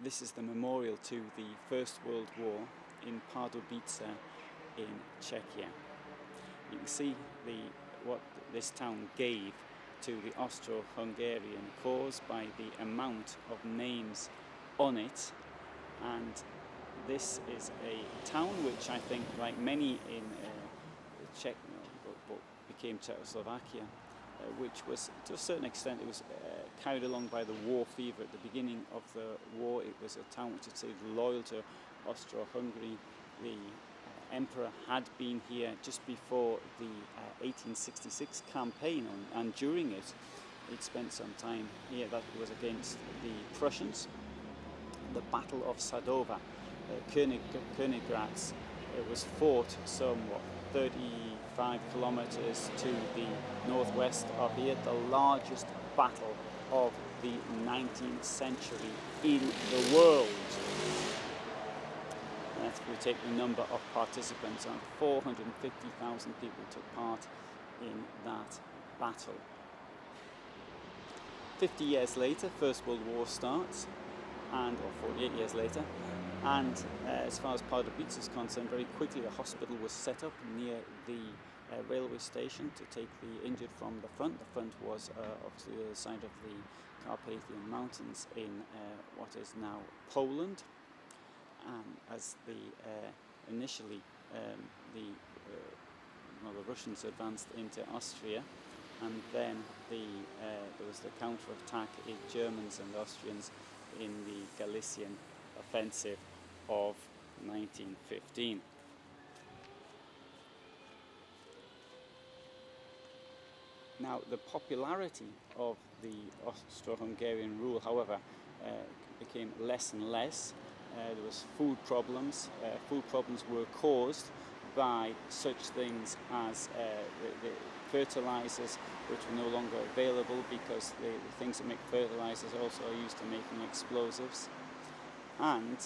this is the memorial to the First World War in Pardubice in Czechia. You can see what this town gave to the Austro Hungarian cause by the amount of names on it, and this is a town which I think, like many in Czech, what became Czechoslovakia, which was, to a certain extent, it was carried along by the war fever. At the beginning of the war, it was a town which had stayed loyal to Austro-Hungary. The emperor had been here just before the 1866 campaign, and during it, he'd spent some time here. That was against the Prussians. The Battle of Sadova, Königgrätz, it was fought somewhat 35 kilometers to the northwest of here, the largest battle of the 19th century in the world. And if we take the number of participants, 450,000 people took part in that battle. 50 years later, First World War starts, or 48 years later, and as far as Pardubice is concerned, very quickly a hospital was set up near the railway station to take the injured from the front. The front was obviously the other side of the Carpathian Mountains in what is now Poland. As initially the Russians advanced into Austria, and then there was the counter-attack in Germans and Austrians in the Galician offensive of 1915. Now, the popularity of the Austro-Hungarian rule, however, became less and less. There was food problems. Food problems were caused by such things as the fertilizers, which were no longer available because the things that make fertilizers also are used to making explosives. And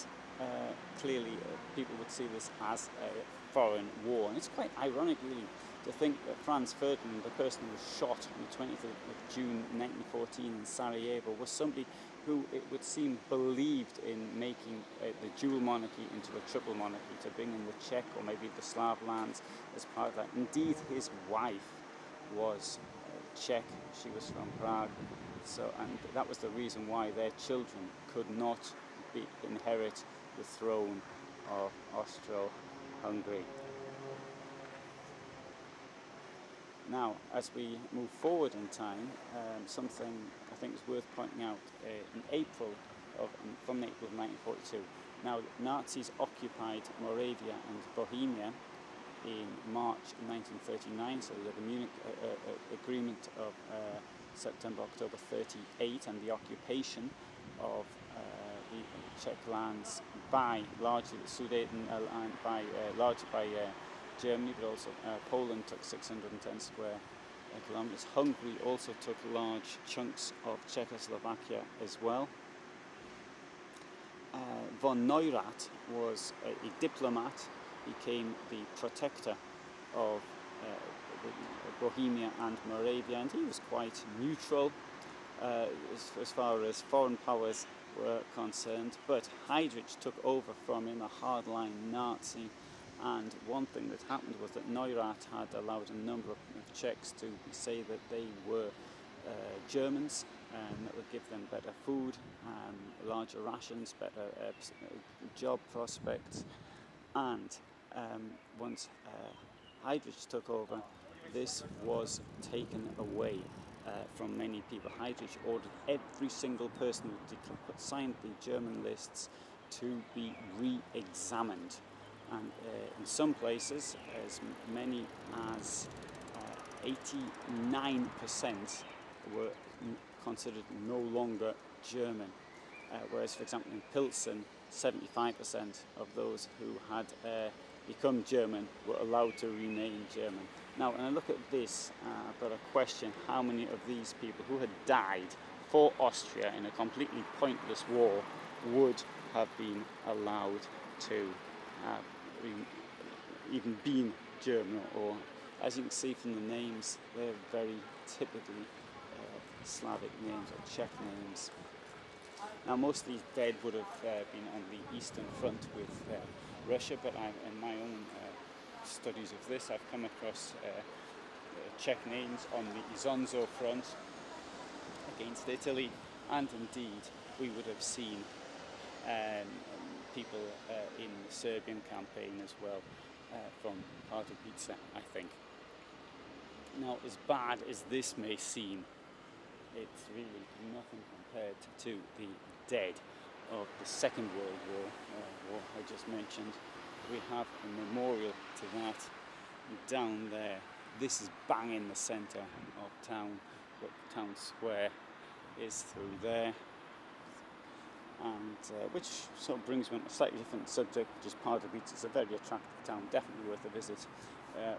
clearly people would see this as a foreign war. And it's quite ironic, really, to think that Franz Ferdinand, the person who was shot on the 20th of June 1914 in Sarajevo, was somebody who, it would seem, believed in making the dual monarchy into a triple monarchy, to bring in the Czech or maybe the Slav lands as part of that. Indeed, his wife was Czech. She was from Prague. And that was the reason why their children could not inherit the throne of Austro-Hungary. Now, as we move forward in time, something I think is worth pointing out from April of 1942. Now, Nazis occupied Moravia and Bohemia in March 1939, so we had the Munich Agreement of September-October 38, and the occupation of the Czech lands by largely the Sudeten largely by Germany, but also Poland took 610 square kilometers. Hungary also took large chunks of Czechoslovakia as well. Von Neurath was a diplomat, became the protector of Bohemia and Moravia, and he was quite neutral as far as foreign powers were concerned, but Heydrich took over from him, a hardline Nazi. And one thing that happened was that Neurath had allowed a number of Czechs to say that they were Germans, and that would give them better food, larger rations, better job prospects. And once Heydrich took over, this was taken away from many people. Heydrich ordered every single person who signed the German lists to be re-examined. And in some places, as many as 89% were considered no longer German. Whereas, for example, in Pilsen, 75% of those who had become German were allowed to remain German. Now, when I look at this, I've got a question: how many of these people who had died for Austria in a completely pointless war would have been allowed to have even been German? Or, as you can see from the names, they're very typically Slavic names or Czech names. Now, most of these dead would have been on the Eastern Front with Russia, but in my own studies of this, I've come across Czech names on the Isonzo front against Italy, and indeed we would have seen people in the Serbian campaign as well from Pardubice, I think. Now, as bad as this may seem, it's really nothing compared to the dead of the Second World War, war I just mentioned. We have a memorial to that down there. This is bang in the centre of town, but town square is through there. And which sort of brings me on a slightly different subject, which is Pardubice. It's a very attractive town, definitely worth a visit.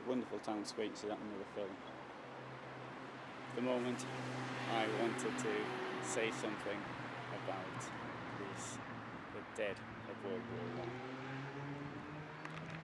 Wonderful town square, you can see that in another film. At the moment, I wanted to say something about the dead of World War I.